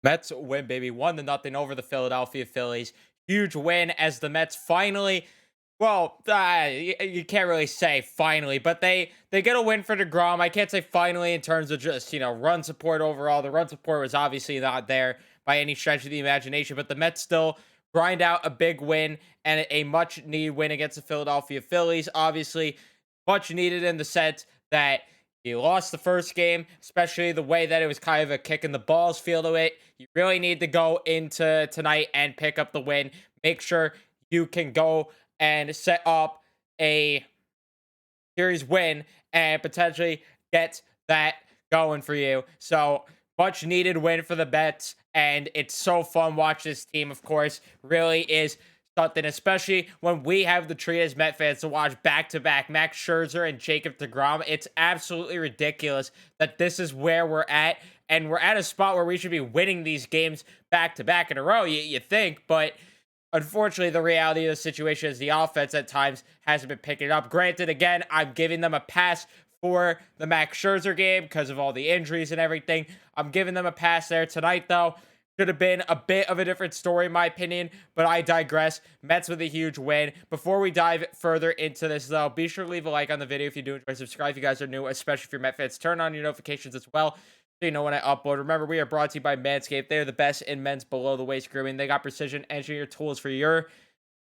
Mets win, baby. 1-0 over the Philadelphia Phillies. Huge win as the Mets finally, well, you can't really say finally, but they get a win for DeGrom. I can't say finally in terms of just, run support overall. The run support was obviously not there by any stretch of the imagination, but the Mets still grind out a big win and a much needed win against the Philadelphia Phillies. Obviously, much needed in the sense that you lost the first game, especially the way that it was kind of a kick in the balls feel to it. You really need to go into tonight and pick up the win. Make sure you can go and set up a series win and potentially get that going for you. So much needed win for the Mets, and it's so fun watch this team. Of course, really is something, especially when we have the treat as Met fans to watch back to back Max Scherzer and Jacob DeGrom. It's absolutely ridiculous that this is where we're at, and we're at a spot where we should be winning these games back to back in a row. You think, but unfortunately, the reality of the situation is the offense at times hasn't been picking it up. Granted, again, I'm giving them a pass for the Max Scherzer game because of all the injuries and everything. I'm giving them a pass there tonight, though. Should have been a bit of a different story, in my opinion, but I digress. Mets with a huge win. Before we dive further into this, though, be sure to leave a like on the video if you do enjoy. Subscribe if you guys are new, especially if you're Met fans. Turn on your notifications as well, so you know when I upload. Remember, we are brought to you by Manscaped. They are the best in men's below the waist grooming. They got precision engineered tools for your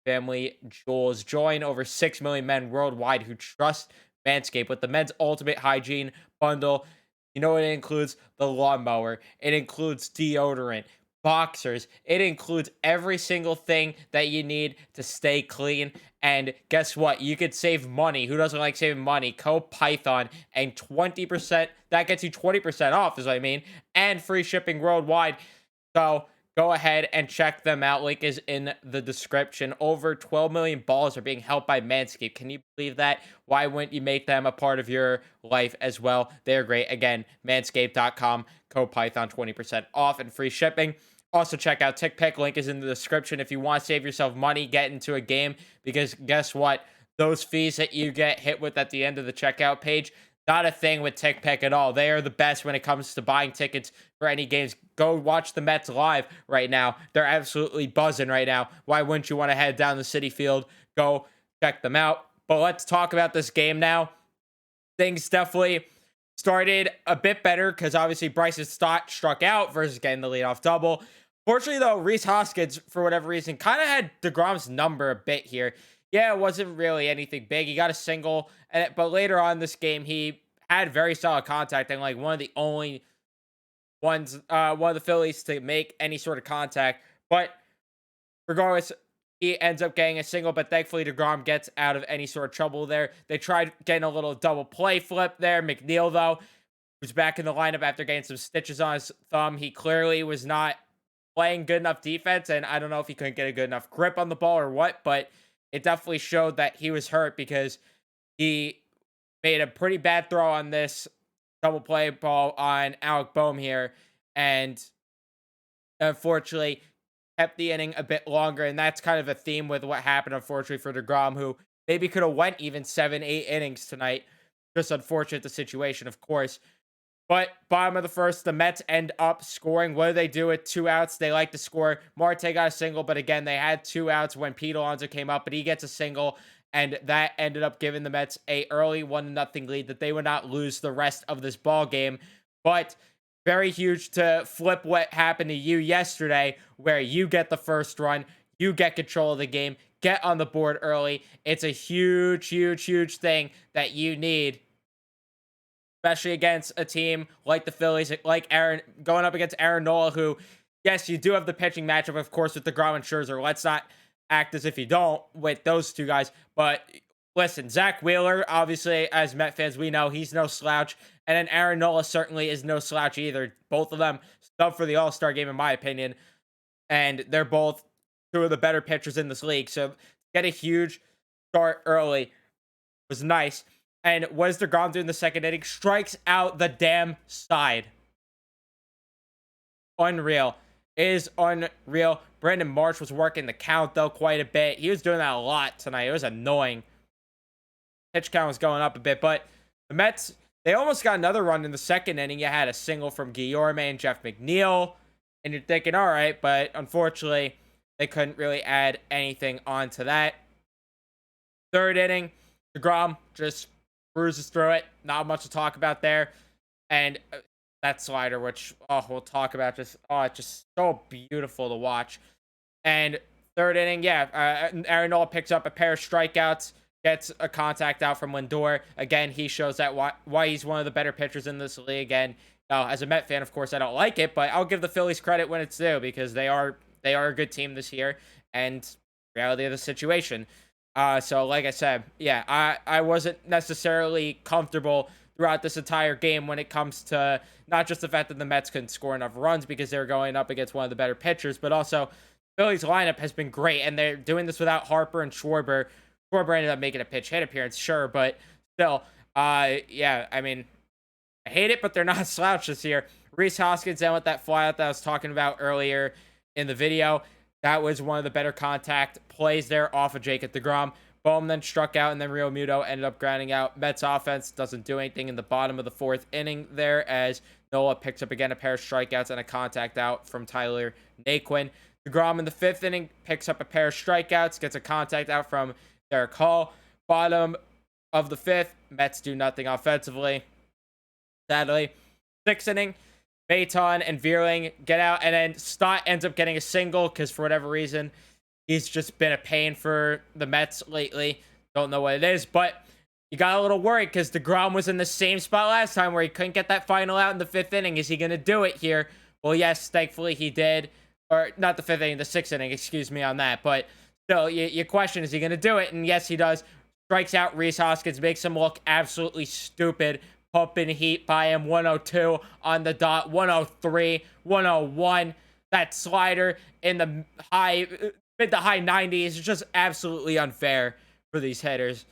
family jewels. Join over 6 million men worldwide who trust Manscaped with the men's ultimate hygiene bundle. You know, it includes the lawnmower, it includes deodorant, boxers, it includes every single thing that you need to stay clean. And guess what? You could save money. Who doesn't like saving money? Code Python and 20%. That gets you 20% off, is what I mean, and free shipping worldwide. So go ahead and check them out. Link is in the description. Over 12 million balls are being helped by Manscaped. Can you believe that? Why wouldn't you make them a part of your life as well? They're great. Again, manscaped.com, code Python, 20% off and free shipping. Also, check out TickPick. Link is in the description if you want to save yourself money, get into a game, because guess what? Those fees that you get hit with at the end of the checkout page, not a thing with TickPick at all. They are the best when it comes to buying tickets for any games. Go watch the Mets live right now. They're absolutely buzzing right now. Why wouldn't you want to head down the City Field? Go check them out. But let's talk about this game now. Things definitely started a bit better because obviously Bryson Stott struck out versus getting the leadoff double. Fortunately, though, Rhys Hoskins, for whatever reason, kind of had DeGrom's number a bit here. Yeah, it wasn't really anything big. He got a single, but later on this game, he had very solid contact and like one of the only one of the Phillies to make any sort of contact. But regardless, he ends up getting a single, but thankfully DeGrom gets out of any sort of trouble there. They tried getting a little double play flip there. McNeil, though, who's back in the lineup after getting some stitches on his thumb. He clearly was not playing good enough defense, and I don't know if he couldn't get a good enough grip on the ball or what, but it definitely showed that he was hurt because he made a pretty bad throw on this double play ball on Alec Boehm here, and unfortunately kept the inning a bit longer. And that's kind of a theme with what happened, unfortunately, for DeGrom, who maybe could have went even 7, 8 innings tonight. Just unfortunate the situation, of course. But bottom of the first, the Mets end up scoring. What do they do with 2 outs? They like to score. Marte got a single, but again, they had 2 outs when Pete Alonso came up, but he gets a single, and that ended up giving the Mets a early 1-0 lead that they would not lose the rest of this ball game. But very huge to flip what happened to you yesterday, where you get the first run, you get control of the game, get on the board early. It's a huge, huge, huge thing that you need, especially against a team like the Phillies, like Aaron, going up against Aaron Nola, who, yes, you do have the pitching matchup, of course, with DeGrom and Scherzer. Let's not act as if you don't with those two guys. But listen, Zach Wheeler, obviously, as Met fans, we know he's no slouch. And then Aaron Nola certainly is no slouch either. Both of them stubbed for the All-Star game, in my opinion. And they're both two of the better pitchers in this league. So get a huge start early was nice. And what does DeGrom do in the second inning? Strikes out the damn side. Unreal. It is unreal. Brandon Marsh was working the count, though, quite a bit. He was doing that a lot tonight. It was annoying. Pitch count was going up a bit, but the Mets, they almost got another run in the second inning. You had a single from Guillorme and Jeff McNeil. And you're thinking, all right, but unfortunately, they couldn't really add anything onto that. Third inning, DeGrom just cruises through it. Not much to talk about there. And that slider, which we'll talk about, it's just so beautiful to watch. And third inning, yeah, Aaron Nola picks up a pair of strikeouts, gets a contact out from Lindor. Again, he shows that why he's one of the better pitchers in this league. And as a Met fan, of course, I don't like it, but I'll give the Phillies credit when it's due because they are a good team this year. And reality of the situation. So like I said, yeah, I wasn't necessarily comfortable throughout this entire game when it comes to not just the fact that the Mets couldn't score enough runs because they were going up against one of the better pitchers, but also Phillies lineup has been great, and they're doing this without Harper and Schwarber. Schwarber ended up making a pitch hit appearance, sure, but still, yeah, I mean, I hate it, but they're not slouched this year. Rhys Hoskins then with that flyout that I was talking about earlier in the video. That was one of the better contact plays there off of Jacob DeGrom. Bohm then struck out, and then Real Muto ended up grounding out. Mets offense doesn't do anything in the bottom of the fourth inning there as Nola picks up again a pair of strikeouts and a contact out from Tyler Naquin. DeGrom in the fifth inning picks up a pair of strikeouts, gets a contact out from Derek Hall. Bottom of the fifth, Mets do nothing offensively. Sadly, sixth inning, Baton and Veerling get out, and then Stott ends up getting a single because for whatever reason, he's just been a pain for the Mets lately. Don't know what it is, but you got a little worried because DeGrom was in the same spot last time where he couldn't get that final out in the fifth inning. Is he going to do it here? Well, yes, thankfully he did. Or not the fifth inning, the sixth inning, excuse me on that. But still, you question, is he going to do it? And yes, he does. Strikes out Rhys Hoskins, makes him look absolutely stupid. Pumping heat by him, 102 on the dot, 103, 101. That slider in the mid to high 90s is just absolutely unfair for these hitters.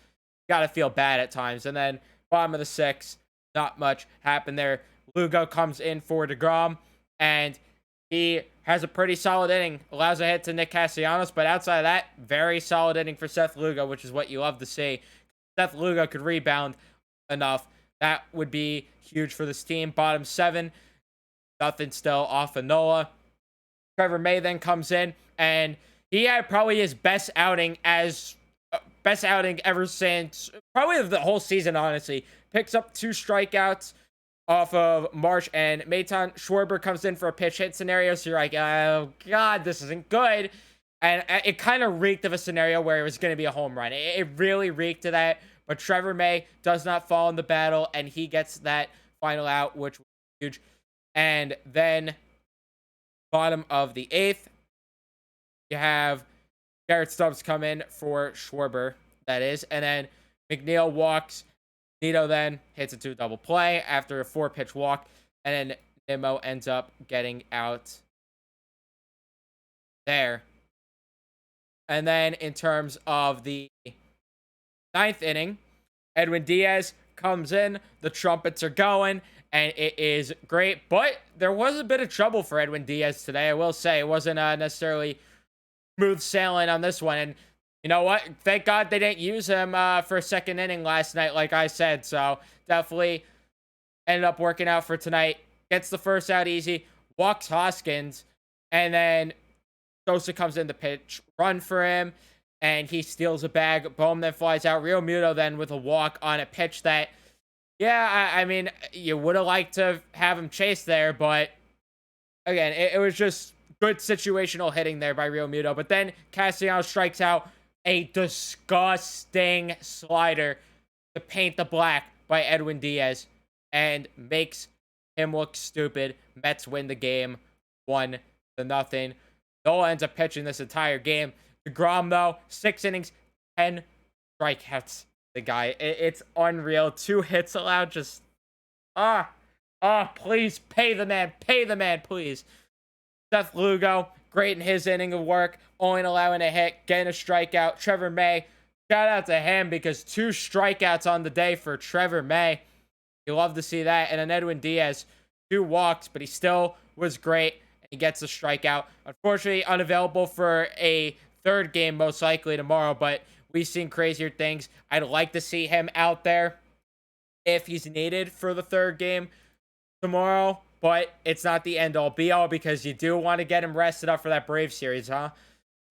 Gotta feel bad at times. And then bottom of the sixth, not much happened there. Lugo comes in for DeGrom, and he has a pretty solid inning. Allows a hit to Nick Castellanos, but outside of that, very solid inning for Seth Lugo, which is what you love to see. Seth Lugo could rebound enough. That would be huge for this team. Bottom seven, nothing still off of Nola. Trevor May then comes in, and he had probably his best outing ever since probably the whole season, honestly. Picks up 2 strikeouts off of Marsh and Maton. Schwarber comes in for a pitch hit scenario, so you're like, oh god, this isn't good. And it kind of reeked of a scenario where it was going to be a home run. It really reeked of that. But Trevor May does not fall in the battle, and he gets that final out, which was huge. And then, bottom of the eighth, you have Garrett Stubbs come in for Schwarber, that is. And then McNeil walks. Nito then hits a 2-double play after a 4-pitch walk. And then Nimmo ends up getting out there. And then, in terms of the ninth inning, Edwin Diaz comes in, the trumpets are going, and it is great. But there was a bit of trouble for Edwin Diaz today, I will say. It wasn't necessarily smooth sailing on this one. And you know what? Thank God they didn't use him for a second inning last night, like I said. So definitely ended up working out for tonight. Gets the first out easy, walks Hoskins, and then Sosa comes in the pitch run for him, and he steals a bag. Bohm then flies out. Real Muto then with a walk on a pitch that, yeah, I mean, you would have liked to have him chase there, but again, it was just good situational hitting there by Real Muto. But then Castellanos strikes out a disgusting slider to paint the black by Edwin Diaz and makes him look stupid. Mets win the game 1-0. Nola ends up pitching this entire game. DeGrom, though, 6 innings, 10 strikeouts. The guy, it's unreal. 2 hits allowed. Just, please pay the man, please. Seth Lugo, great in his inning of work, only allowing a hit, getting a strikeout. Trevor May, shout out to him because 2 strikeouts on the day for Trevor May. You love to see that. And then Edwin Diaz, 2 walks, but he still was great. He gets a strikeout. Unfortunately, unavailable for a third game, most likely tomorrow, but we've seen crazier things. I'd like to see him out there if he's needed for the third game tomorrow. but it's not the end all be all because you do want to get him rested up for that Brave series, huh?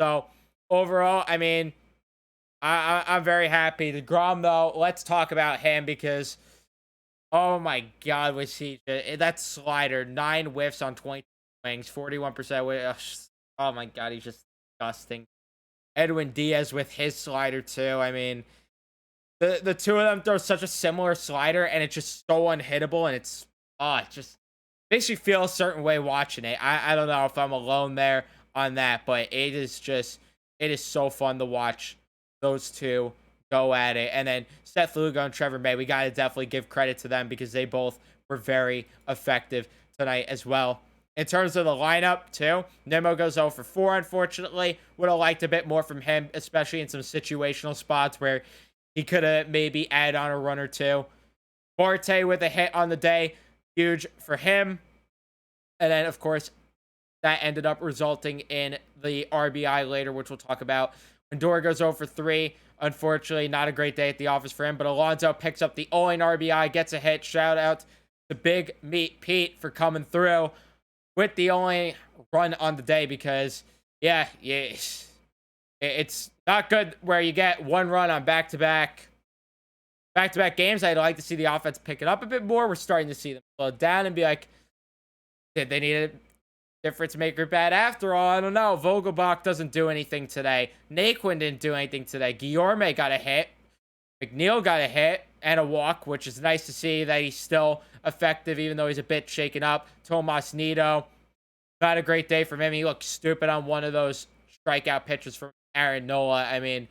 So overall, I mean, I'm very happy. DeGrom, though, let's talk about him because, oh my God, was he that slider? 9 whiffs on 20 swings, 41%. Oh my God, he's just disgusting. Edwin Diaz with his slider too. I mean, the two of them throw such a similar slider, and it's just so unhittable, and it just makes you feel a certain way watching it. I don't know if I'm alone there on that, but it is so fun to watch those two go at it. And then Seth Lugo and Trevor May, we got to definitely give credit to them because they both were very effective tonight as well. In terms of the lineup, too, Nimmo goes 0 for 4, unfortunately. Would have liked a bit more from him, especially in some situational spots where he could have maybe added on a run or two. Marte with a hit on the day. Huge for him. And then, of course, that ended up resulting in the RBI later, which we'll talk about. Lindor goes 0 for 3. Unfortunately, not a great day at the office for him. But Alonso picks up the only RBI, gets a hit. Shout out to Big Meat Pete for coming through with the only run on the day because, yeah, it's not good where you get one run on back-to-back games. I'd like to see the offense pick it up a bit more. We're starting to see them slow down and be like, did they need a difference maker bat after all? I don't know. Vogelbach doesn't do anything today. Naquin didn't do anything today. Guillorme got a hit. McNeil got a hit and a walk, which is nice to see that he's still effective, even though he's a bit shaken up. Tomas Nido, not a great day from him. He looked stupid on one of those strikeout pitches from Aaron Nola. I mean,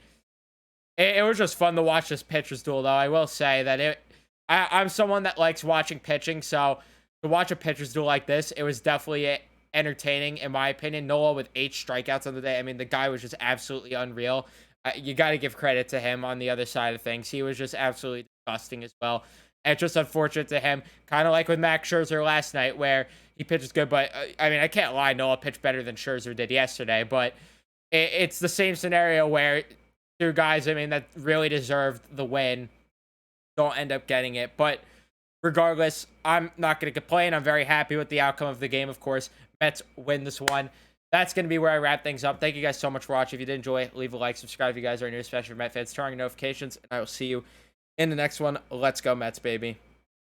it was just fun to watch this pitcher's duel, though. I will say that I'm someone that likes watching pitching, so to watch a pitcher's duel like this, it was definitely entertaining, in my opinion. Nola with 8 strikeouts on the day. I mean, the guy was just absolutely unreal. You got to give credit to him on the other side of things. He was just absolutely disgusting as well. And it's just unfortunate to him, kind of like with Max Scherzer last night, where he pitches good. But, I mean, I can't lie. Nola pitched better than Scherzer did yesterday. But it's the same scenario where two guys, I mean, that really deserved the win don't end up getting it. But regardless, I'm not going to complain. I'm very happy with the outcome of the game, of course. Mets win this one. That's going to be where I wrap things up. Thank you guys so much for watching. If you did enjoy it, leave a like, subscribe if you guys are new, especially for Met fans, turn on your notifications, and I will see you in the next one. Let's go, Mets, baby.